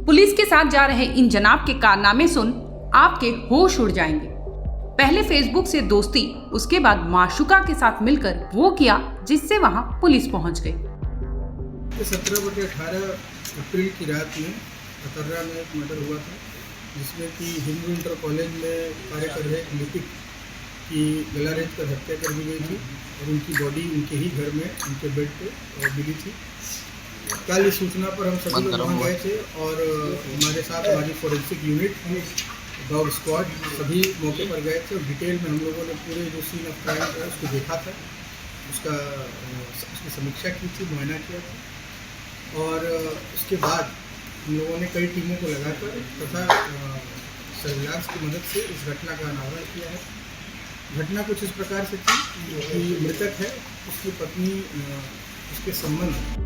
Police के साथ जा रहे इन जनाब के कारनामे सुन आपके होश उड़ जाएंगे। पहले फेसबुक से दोस्ती, उसके बाद माशुका के साथ मिलकर वो किया जिससे वहां पुलिस पहुंच गई। 17/18 अप्रैल की रात में अतर्रा में एक मर्डर हुआ था, जिसमें कि हिंदू इंटर कॉलेज में कार्य कर रहे एक लिपिक की गला रेत कर हत्या कर दी गई थी और उनकी बॉडी उनके ही घर में उनके बेड पे मिली थी। कल इस सूचना पर हम सभी लोग वहाँ गए थे और हमारे साथ हमारी फोरेंसिक यूनिट, डॉग स्क्वाड सभी मौके पर गए थे और डिटेल में हम लोगों ने पूरे जो सीन ऑफ क्राइम था उसको देखा था, उसकी समीक्षा की थी, मुआयना किया था और उसके बाद हम लोगों ने कई टीमों को लगाकर तथा सर्विलांस की मदद से इस घटना का अनावरण किया है। घटना कुछ इस प्रकार से थी कि मृतक है, उसकी पत्नी, उसके संबंध।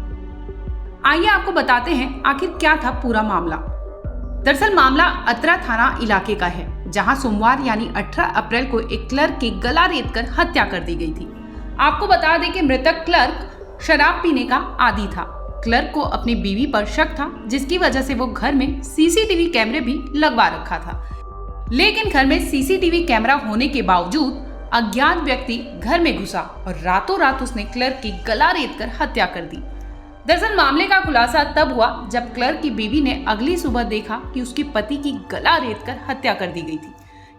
आइए आपको बताते हैं आखिर क्या था पूरा मामला। दरअसल मामला अतरा थाना इलाके का है, जहां सोमवार यानी 18 अप्रैल को एक क्लर्क की गला रेत कर हत्या कर दी गई थी। आपको बता दें कि मृतक क्लर्क शराब पीने का आदी था। क्लर्क को अपनी बीवी पर शक था, जिसकी वजह से वो घर में सीसीटीवी कैमरे भी लगवा रखा था। लेकिन घर में सीसीटीवी कैमरा होने के बावजूद अज्ञात व्यक्ति घर में घुसा और रातों रात उसने क्लर्क की गला रेत कर हत्या कर दी। दरअसल मामले का खुलासा तब हुआ जब क्लर्क की बीवी ने अगली सुबह देखा कि उसके पति की गला रेत कर हत्या कर दी गई थी।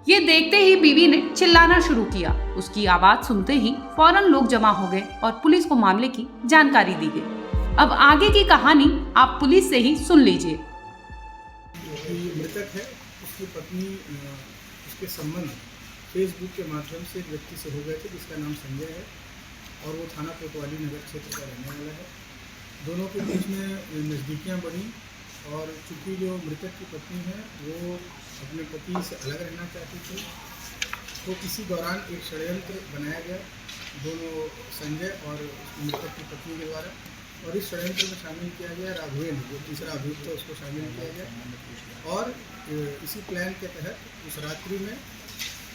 ये देखते ही बीवी ने चिल्लाना शुरू किया। उसकी आवाज सुनते ही फौरन लोग जमा हो गए और पुलिस को मामले की जानकारी दी गई। अब आगे की कहानी आप पुलिस से ही सुन लीजिए। मृतक है, उसकी पत्नी, उसके संबंध फेसबुक के माध्यम से एक व्यक्ति से हो गए थे जिसका नाम संजय है और वो थाना कोतवाली नगर क्षेत्र का रहने वाला है। दोनों के बीच में नज़दीकियाँ बनी और चूँकि जो मृतक की पत्नी है वो अपने पति से अलग रहना चाहती थी, तो इसी दौरान एक षड्यंत्र बनाया गया दोनों संजय और मृतक की पत्नी के द्वारा और इस षड्यंत्र में शामिल किया गया राघवेन, जो तीसरा अभियुक्त है, उसको शामिल किया गया और इसी प्लान के तहत उस रात्रि में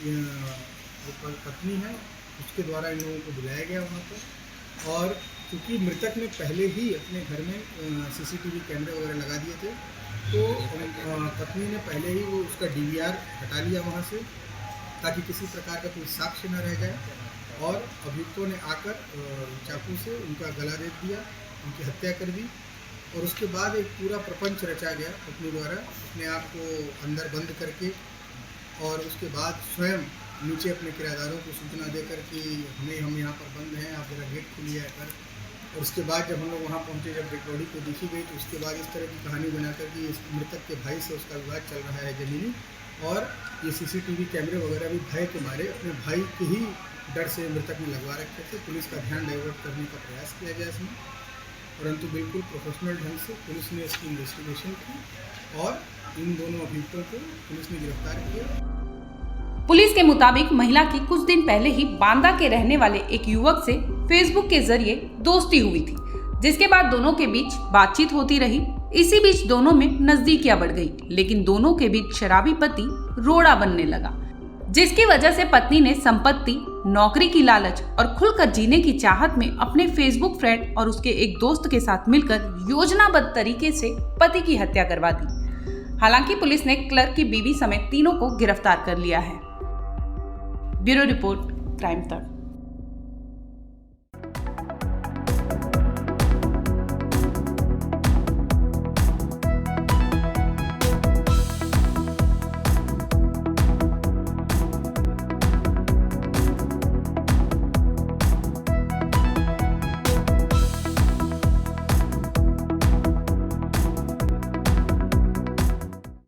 जो पत्नी है उसके द्वारा इन लोगों को बुलाया गया वहाँ पर। और क्योंकि मृतक ने पहले ही अपने घर में सीसीटीवी कैमरे वगैरह लगा दिए थे, तो पत्नी ने पहले ही वो उसका DVR हटा लिया वहाँ से ताकि किसी प्रकार का कोई साक्ष्य न रह जाए और अभियुक्तों ने आकर चाकू से उनका गला रेत दिया, उनकी हत्या कर दी और उसके बाद एक पूरा प्रपंच रचा गया अपने द्वारा, अपने आप को अंदर बंद करके और उसके बाद स्वयं नीचे अपने किराएदारों को सूचना देकर कि हम यहाँ पर बंद हैं, आप जरा गेट खोलिए कर। और उसके बाद जब हम लोग वहाँ पहुँचे, जब डेड बॉडी को देखी गई, तो उसके बाद इस तरह की कहानी बनाकर कि इस मृतक के भाई से उसका विवाद चल रहा है ज़मीनी और ये सीसीटीवी कैमरे वगैरह भी भय के मारे अपने भाई के ही डर से मृतक ने लगवा रखे थे। पुलिस का ध्यान डाइवर्ट करने का प्रयास किया गया इसमें, परंतु बिल्कुल प्रोफेशनल ढंग से पुलिस ने इसकी इन्वेस्टिगेशन की और इन दोनों अभियुक्तों को पुलिस ने गिरफ्तार किया। पुलिस के मुताबिक महिला की कुछ दिन पहले ही बांदा के रहने वाले एक युवक से फेसबुक के जरिए दोस्ती हुई थी, जिसके बाद दोनों के बीच बातचीत होती रही। इसी बीच दोनों में नजदीकियां बढ़ गई, लेकिन दोनों के बीच शराबी पति रोड़ा बनने लगा, जिसकी वजह से पत्नी ने संपत्ति, नौकरी की लालच और खुलकर जीने की चाहत में अपने फेसबुक फ्रेंड और उसके एक दोस्त के साथ मिलकर योजनाबद्ध तरीके से पति की हत्या करवा दी। हालांकि पुलिस ने क्लर्क की बीवी समेत तीनों को गिरफ्तार कर लिया है। ब्यूरो रिपोर्ट, क्राइम तक।